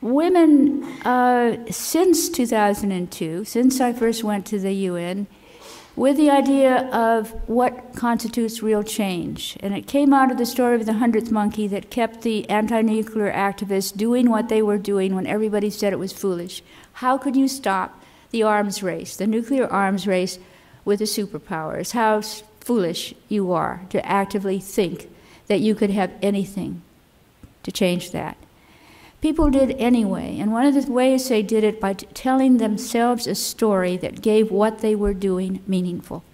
women, since 2002, since I first went to the UN, with the idea of what constitutes real change. And it came out of the story of the 100th monkey that kept the anti-nuclear activists doing what they were doing when everybody said it was foolish. How could you stop the arms race, the nuclear arms race with the superpowers? How foolish you are to actively think that you could have anything to change that. People did anyway, and one of the ways they did it by telling themselves a story that gave what they were doing meaningful.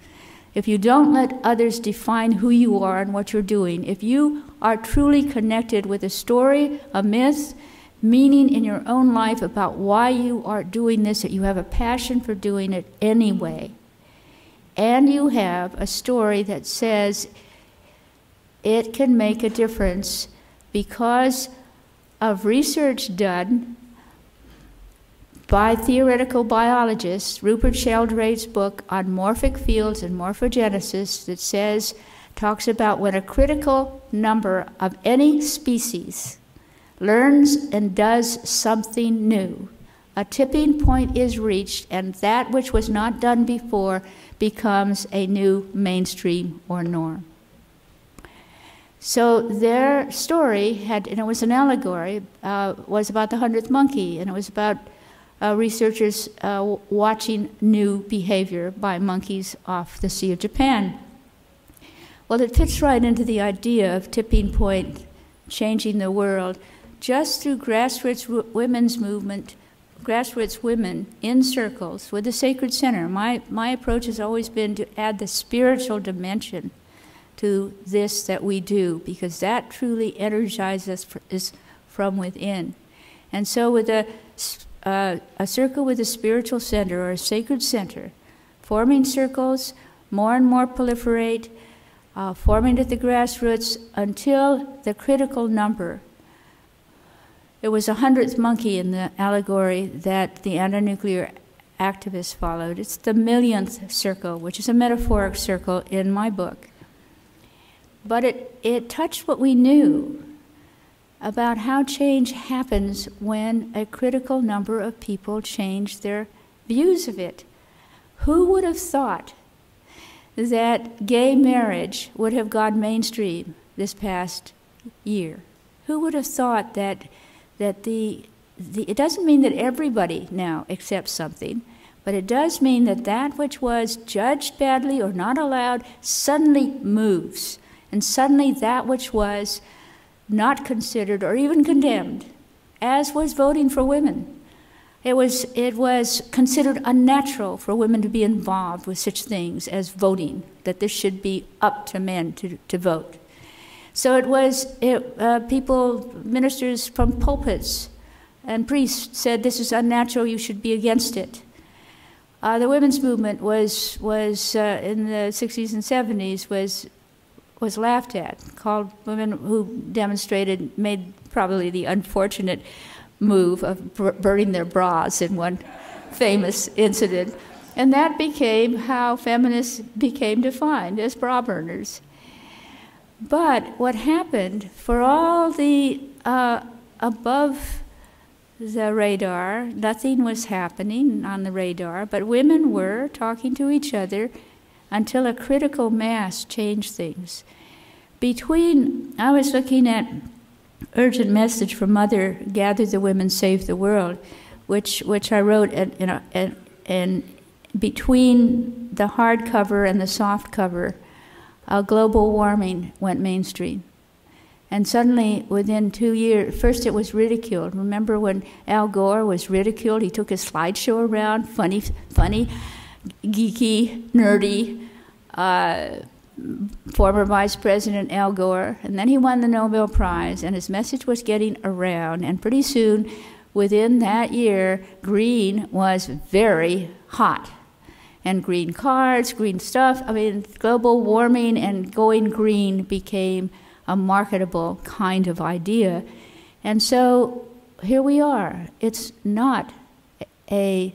If you don't let others define who you are and what you're doing, if you are truly connected with a story, a myth, meaning in your own life about why you are doing this, that you have a passion for doing it anyway, and you have a story that says it can make a difference because of research done by theoretical biologists, Rupert Sheldrake's book on morphic fields and morphogenesis that talks about when a critical number of any species learns and does something new, a tipping point is reached, and that which was not done before becomes a new mainstream or norm. So their story had, and it was an allegory, was about the 100th monkey, and it was about researchers watching new behavior by monkeys off the Sea of Japan. Well, it fits right into the idea of tipping point changing the world just through grassroots women's movement, grassroots women in circles with the Sacred Center. My approach has always been to add the spiritual dimension to this that we do, because that truly energizes us from within. And so with a circle with a spiritual center or a sacred center, forming circles, more and more proliferate, forming at the grassroots until the critical number. It was a 100th monkey in the allegory that the anti-nuclear activists followed. It's the millionth circle, which is a metaphoric circle in my book. But it touched what we knew about how change happens when a critical number of people change their views of it. Who would have thought that gay marriage would have gone mainstream this past year? Who would have thought that it doesn't mean that everybody now accepts something, but it does mean that that which was judged badly or not allowed suddenly moves. And suddenly that which was not considered or even condemned, as was voting for women, it was considered unnatural for women to be involved with such things as voting, that this should be up to men to vote. So people, ministers from pulpits and priests said this is unnatural, you should be against it. The women's movement was in the 60s and 70s was laughed at, called women who demonstrated, made probably the unfortunate move of burning their bras in one famous incident. And that became how feminists became defined, as bra burners. But what happened, for all the above the radar, nothing was happening on the radar, but women were talking to each other until a critical mass changed things. I was looking at Urgent Message from Mother, Gather the Women, Save the World, which I wrote and between the hardcover and the soft cover, global warming went mainstream. And suddenly, within 2 years, first it was ridiculed. Remember when Al Gore was ridiculed? He took his slideshow around, funny, geeky, nerdy, former Vice President Al Gore, and then he won the Nobel Prize, and his message was getting around, and pretty soon, within that year, green was very hot. And green cars, green stuff, global warming and going green became a marketable kind of idea. And so here we are. It's not a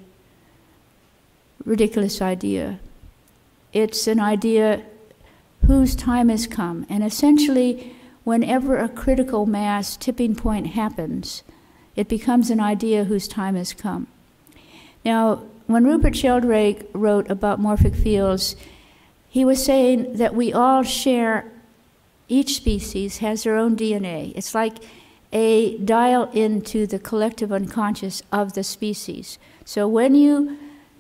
ridiculous idea. It's an idea whose time has come. And essentially, whenever a critical mass tipping point happens, It becomes an idea whose time has come. Now, when Rupert Sheldrake wrote about morphic fields, he was saying that we all share, each species has their own DNA. It's like a dial into the collective unconscious of the species. So when you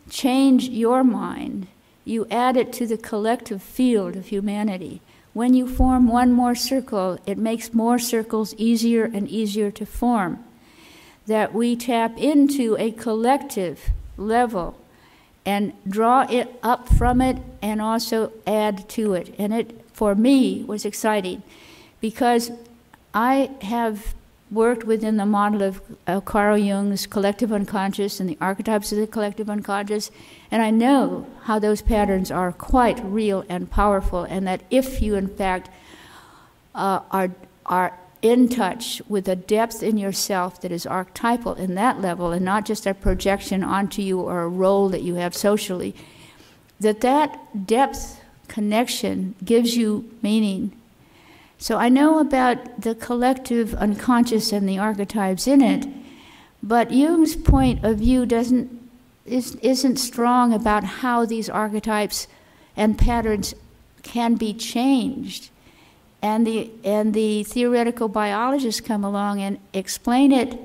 change your mind, you add it to the collective field of humanity. When you form one more circle, it makes more circles easier and easier to form. That we tap into a collective level and draw it up from it and also add to it. And it, for me, was exciting because I have worked within the model of Carl Jung's collective unconscious and the archetypes of the collective unconscious, and I know how those patterns are quite real and powerful, and that if you, in fact, are in touch with a depth in yourself that is archetypal in that level and not just a projection onto you or a role that you have socially, that depth connection gives you meaning. So I know about the collective unconscious and the archetypes in it, but Jung's point of view isn't strong about how these archetypes and patterns can be changed. And the theoretical biologists come along and explain it,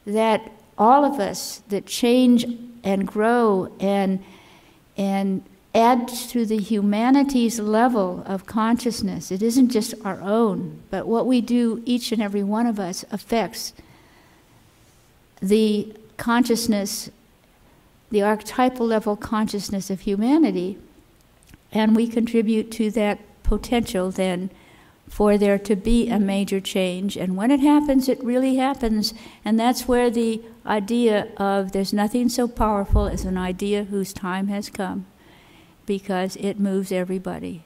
that all of us that change and grow and add to the humanity's level of consciousness. It isn't just our own, but what we do, each and every one of us, affects the consciousness, the archetypal level consciousness of humanity, and we contribute to that potential then for there to be a major change. And when it happens, it really happens. And that's where the idea of there's nothing so powerful as an idea whose time has come, because it moves everybody.